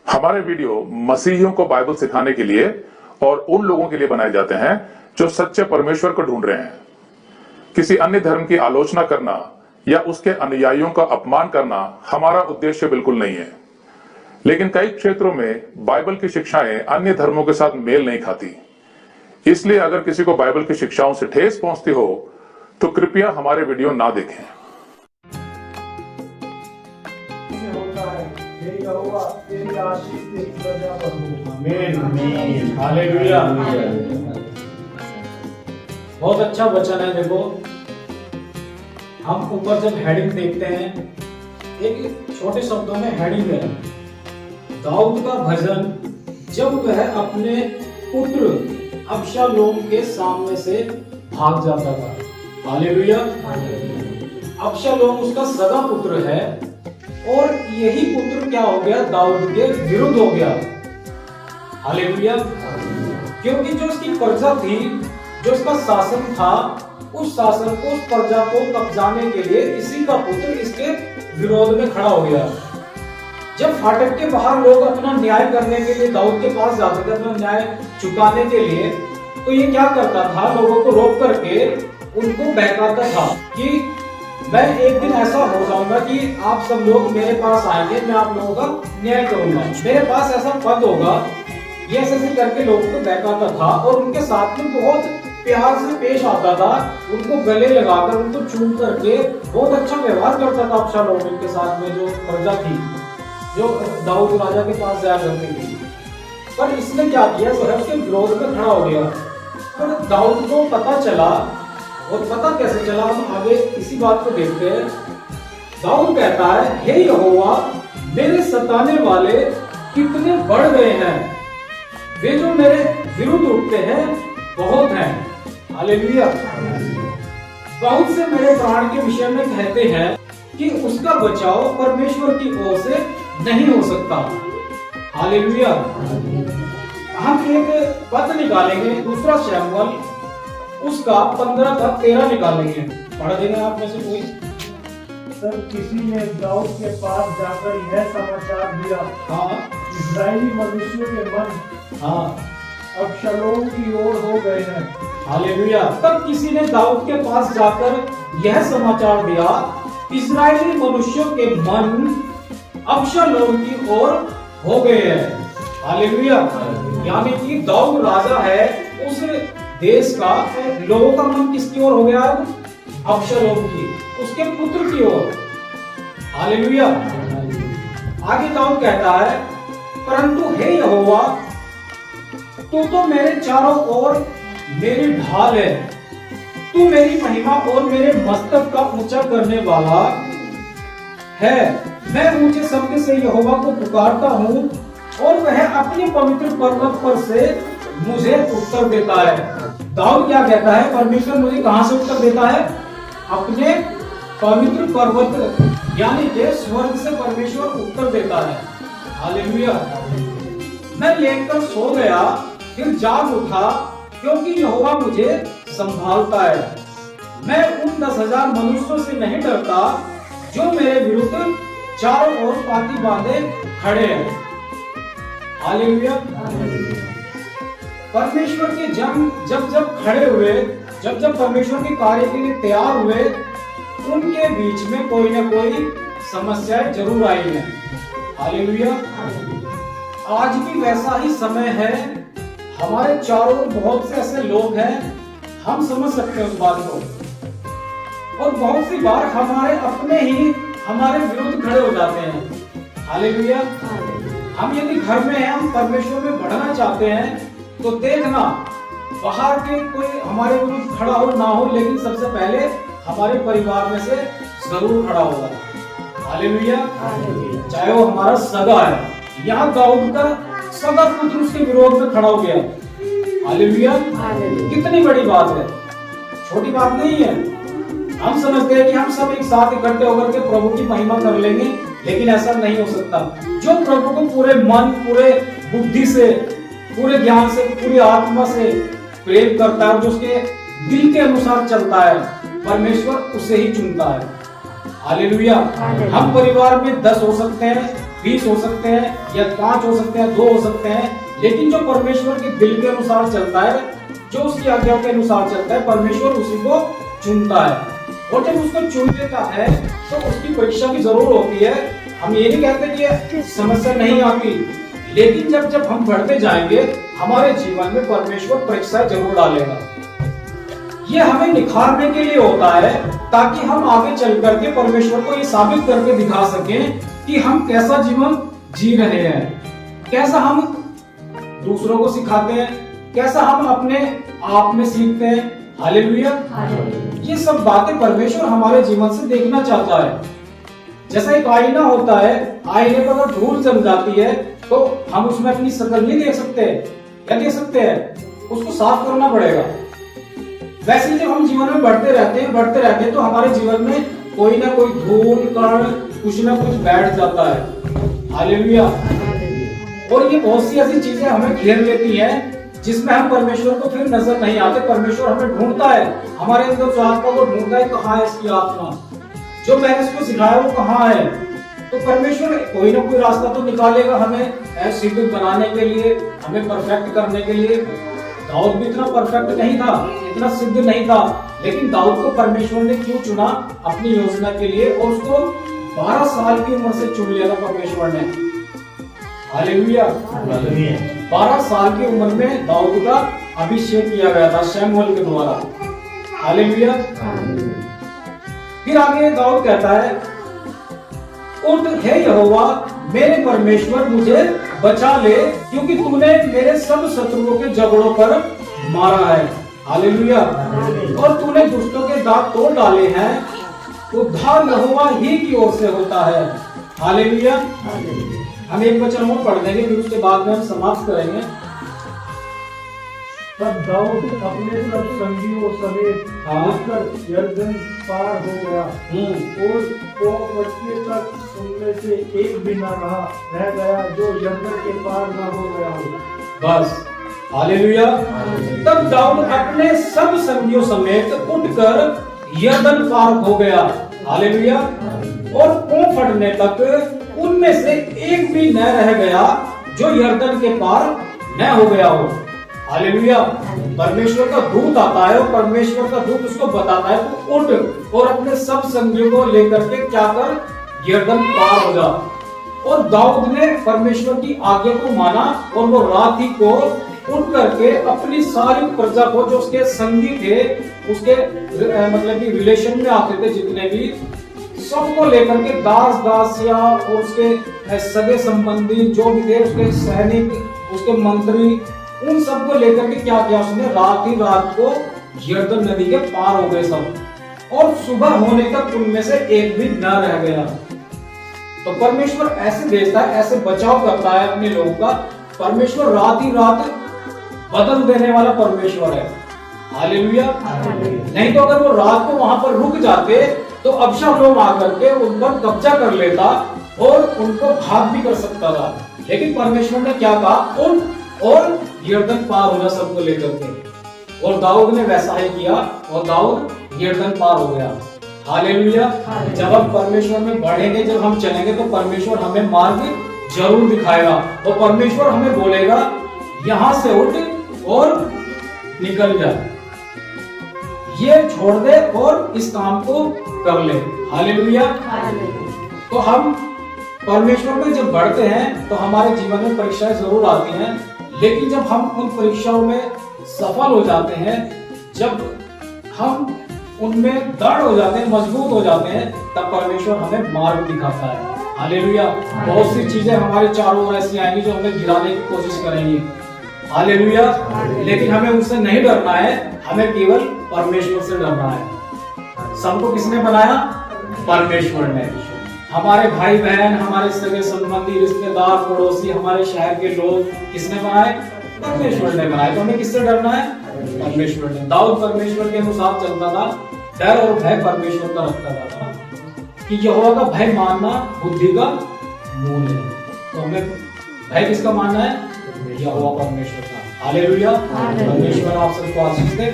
हमारे वीडियो मसीहियों को बाइबल सिखाने के लिए और उन लोगों के लिए बनाए जाते हैं जो सच्चे परमेश्वर को ढूंढ रहे हैं। किसी अन्य धर्म की आलोचना करना या उसके अनुयायियों का अपमान करना हमारा उद्देश्य बिल्कुल नहीं है, लेकिन कई क्षेत्रों में बाइबल की शिक्षाएं अन्य धर्मों के साथ मेल नहीं खाती। इसलिए अगर किसी को बाइबल की शिक्षाओं से ठेस पहुंचती हो तो कृपया हमारे वीडियो ना देखें। हालेलुया। बहुत अच्छा वचन है। देखो, हम ऊपर जब हेडिंग देखते हैं, एक छोटे शब्दों में हेडिंग है, दाऊद का भजन जब वह अपने पुत्र अबशालोम के सामने से भाग जाता था। हालेलुया। अबशालोम उसका सगा पुत्र है और यही पुत्र क्या हो गया, दाऊद के विरुद्ध हो गया। हालेलुया। क्योंकि जो उसकी प्रजा थी, जो उसका शासन था, उस शासन को, उस प्रजा को कब्जाने के लिए इसी का पुत्र इसके विरोध में खड़ा हो गया। जब फाटक के बाहर लोग अपना न्याय करने के लिए दाऊद के पास जाते थे, अपना न्याय चुकाने के लिए, तो ये क्या करता था, लोगों को रोक करके उनको बहकाता था कि मैं एक दिन ऐसा हो जाऊंगा कि आप सब लोग मेरे पास आएंगे, मैं आप लोगों का न्याय करूंगा, मेरे पास ऐसा पद होगा। ये ऐसे करके लोगों को बहकाता था और उनके साथ में बहुत प्यार से पेश आता था, उनको गले लगाकर, उनको चूम करके बहुत अच्छा व्यवहार करता था अबशालोम के साथ में, जो प्रजा थी, जो दाऊद राजा के पास जाया करती थी। पर इसने क्या किया, वह उसके विरोध में खड़ा हो गया। पर दाऊद को पता चला, और पता कैसे चला, हम आगे इसी बात को देखते हैं। दाऊद कहता है, हे यहोवा, मेरे सताने वाले कितने बढ़ गए हैं, वे जो मेरे विरुद्ध उठते हैं बहुत हैं। हालेलुया। बहुत से मेरे प्राण के विषय में कहते हैं कि उसका बचाव परमेश्वर की ओर से नहीं हो सकता। हालेलुया। हम एक पद निकालेंगे, दूसरा शमूएल उसका 15 का 13 निकालेंगे। पढ़ देंगे आप में से कोई? तब किसी ने दाऊद के पास जाकर यह समाचार दिया, हाँ, इस्राएली मनुष्यों के मन अबशालोम की ओर हो गए हैं। हालेलुया। तब किसी ने दाऊद के पास जाकर यह समाचार दिया, इस्राएली मनुष्यों के मन अबशालोम की ओर हो गए हैं। हालेलुया। यानी कि दाऊद राजा है, उस देश का लोगों का मन किसकी ओर हो गया? अबशालोम की, उसके पुत्र की ओर। हालेलुया। आगे दाऊद कहता है, परंतु हे यहोवा, तू तो मेरे चारों ओर मेरी ढाल है, तू मेरी महिमा और मेरे मस्तक का ऊंचा करने वाला है। मैं ऊंचे शब्द से यहोवा को पुकारता हूँ और वह अपने पवित्र पर्वत पर से मुझे उत्तर देता है। दाऊद क्या कहता है, परमेश्वर मुझे कहां से उत्तर देता है? अपने पवित्र पर्वत, यानी कि स्वर्ग से परमेश्वर उत्तर देता है। हालेलुया। मैं लेटकर सो गया, फिर जाग उठा, क्योंकि यहोवा मुझे संभालता है। मैं उन 10,000 मनुष्यों से नहीं डरता जो मेरे विरुद्ध चारों ओर पाती बांधे खड़े हैं। हालेलुया। परमेश्वर के जब खड़े हुए, जब परमेश्वर के कार्य के लिए तैयार हुए, उनके बीच में कोई ना कोई समस्याएं जरूर आई हैं। हालेलुया। आज भी वैसा ही समय है, हमारे चारों ओर बहुत से ऐसे लोग हैं, हम समझ सकते हैं उस बात को, और बहुत सी बार हमारे अपने ही हमारे विरुद्ध खड़े हो जाते हैं। हालेलुया। हम यदि घर में हैं, हम परमेश्वर में बढ़ना चाहते हैं, तो देखना, बाहर के कोई हमारे विरुद्ध खड़ा हो ना हो, लेकिन सबसे पहले हमारे परिवार में से जरूर खड़ा होगा। हालेलुया। चाहे वो हमारा सगा है। यहाँ दाऊद का सगा पुत्र उसके विरोध में खड़ा हो गया। हालेलुया। कितनी बड़ी बात है, छोटी बात नहीं है। हम समझते हैं कि हम सब एक साथ इकट्ठे होकर के प्रभु की महिमा कर लेंगे, लेकिन ऐसा नहीं हो सकता। जो प्रभु को पूरे मन, पूरे बुद्धि से, पूरे ज्ञान से, पूरी आत्मा से प्रेम करता है, जो उसके दिल के अनुसार चलता है, परमेश्वर उसे ही चुनता है। हालेलुया। हम परिवार में 10 हो सकते हैं, 20 हो सकते हैं या 5 हो सकते हैं, 2 हो सकते हैं, लेकिन जो परमेश्वर के दिल के अनुसार चलता है, जो उसकी आज्ञा के अनुसार चलता है, परमेश्वर उसी को चुनता है। और जब उसको चुन लेता है तो उसकी परीक्षा भी जरूर होती है। हम ये नहीं कहते कि ये समस्या नहीं आती, लेकिन जब जब हम बढ़ते जाएंगे हमारे जीवन में परमेश्वर परीक्षा जरूर डालेगा। ये हमें निखारने के लिए होता है, ताकि हम आगे चल करके परमेश्वर को ये साबित करके दिखा सकें कि हम कैसा जीवन जी रहे हैं, कैसा हम दूसरों को सिखाते हैं, कैसा हम अपने आप में सीखते हैं। हालेलुया। ये सब बातें परमेश्वर हमारे जीवन से देखना चाहता है। जैसा एक आईना होता है, आईने पर अगर धूल जम जाती है तो हम उसमें अपनी शक्ल नहीं देख सकते, क्या देख सकते हैं? उसको साफ करना पड़ेगा। वैसे ही जब हम जीवन में बढ़ते रहते हैं तो हमारे जीवन में कोई ना कोई धूल कण कुछ ना कुछ बैठ जाता है। हालेलुया। और ये बहुत सी ऐसी चीजें हमें घेर लेती हैं जिसमें हम परमेश्वर को फिर नजर नहीं आते। परमेश्वर हमें ढूंढता है, हमारे अंदर जो आत्मा को ढूंढता है, कहाँ है इसकी आत्मा, जो मैंने इसको सिखाया वो कहाँ है। तो परमेश्वर कोई ना कोई रास्ता तो निकालेगा हमें सिद्ध बनाने के लिए, हमें परफेक्ट करने के लिए। दाऊद भी इतना परफेक्ट नहीं था, इतना सिद्ध नहीं था, लेकिन दाऊद को परमेश्वर ने क्यों चुना अपनी योजना के लिए, और उसको 12 साल की उम्र से चुन लिया था परमेश्वर ने। हालेलुया। 12 साल की उम्र में दाऊद का अभिषेक किया गया था शमूएल के द्वारा। हालेलुया। फिर आगे दाऊद कहता है, उठ हे यहोवा मेरे परमेश्वर, मुझे बचा ले, क्योंकि तूने मेरे सब शत्रुओं के जबड़ों पर मारा है। हालेलुया। और तूने दुष्टों के दांत तोड़ डाले हैं। उद्धार यहोवा ही की ओर से होता है। हालेलुया। हम एक वचन और पढ़ देंगे, फिर उसके बाद में हम समाप्त करेंगे। तब दाऊद अपने सब संगियों समेत उठकर यरदन पार हो गया, और वो बचने तक उनमें से एक भी न रह गया जो यरदन के पार न हो गया हो। बस। हालेलुया। तब दाऊद अपने सब संगियों समेत उठकर यरदन पार हो गया। हालेलुया। और पांव फटने तक उनमें से एक भी न रह गया जो यरदन के पार न हो गया हो। हालेलुया। परमेश्वर का दूत आता है और परमेश्वर का दूत उसको बताता है, तू उठ और अपने सब संगियों को लेकर के क्या कर, यरदन पार हो जा। और दाऊद ने परमेश्वर की आज्ञा को माना, और वो रात ही को उठ करके अपनी सारी प्रजा को, जो उसके संगी थे, उसके मतलब कि रिलेशन में आते थे जितने भी, सबको लेकर के दास दासिया और उसके सगे संबंधी जो भी थे, उसके सैनिक, उसके मंत्री, उन सबको लेकर के क्या किया उसने, रात ही रात को यरदन नदी के पार हो गए सब, और सुबह होने तक उनमें से एक भी न रह गया। तो परमेश्वर ऐसे भेजता है, ऐसे बचाव करता है अपने लोगों का। परमेश्वर रात ही रात बदल देने वाला परमेश्वर है। हालेलुया। नहीं तो अगर वो रात को वहां पर रुक जाते तो अबशालोम आकर के उन पर कब्जा कर लेता और उनको भाग भी कर सकता था। लेकिन परमेश्वर ने क्या कहा, उठ और यरदन पार हो जा सबको लेकर के। और दाऊद ने वैसा ही किया और दाऊद यरदन पार हो गया। हालेलुया। जब हम परमेश्वर में बढ़ेंगे, जब हम चलेंगे, तो परमेश्वर हमें मार्ग जरूर दिखाएगा और परमेश्वर हमें बोलेगा यहां से उठ और निकल जा, ये छोड़ दे और इस काम को कर ले। हालेलुया। तो हम परमेश्वर में जब बढ़ते हैं तो हमारे जीवन में परीक्षाएं जरूर आती हैं, लेकिन जब हम उन परीक्षाओं में सफल हो जाते हैं, जब हम उनमें दृढ़ हो जाते हैं, मजबूत हो जाते हैं, तब परमेश्वर हमें मार्ग दिखाता है। हालेलुया। बहुत सी चीजें हमारे चारों ओर ऐसी आएंगी जो हमें गिराने की कोशिश करेंगी। हालेलुया। लेकिन हमें उनसे नहीं डरना है, हमें केवल परमेश्वर से डरना है। सबको किसने बनाया? परमेश्वर ने। हमारे भाई बहन, हमारे सगे संबंधी, रिश्तेदार, पड़ोसी, हमारे शहर के लोग किसने बनाए? परमेश्वर ने बनाए। तो हमें किससे डरना है? परमेश्वर ने। दाऊद परमेश्वर के अनुसार चलता था, डर और भय परमेश्वर का रखता था कि यहोवा का भय मानना बुद्धि का मूल है। तो हमें भय किसका मानना है? यहोवा परमेश्वर का। हालेलुया। परमेश्वर आप सबको आशीष दे।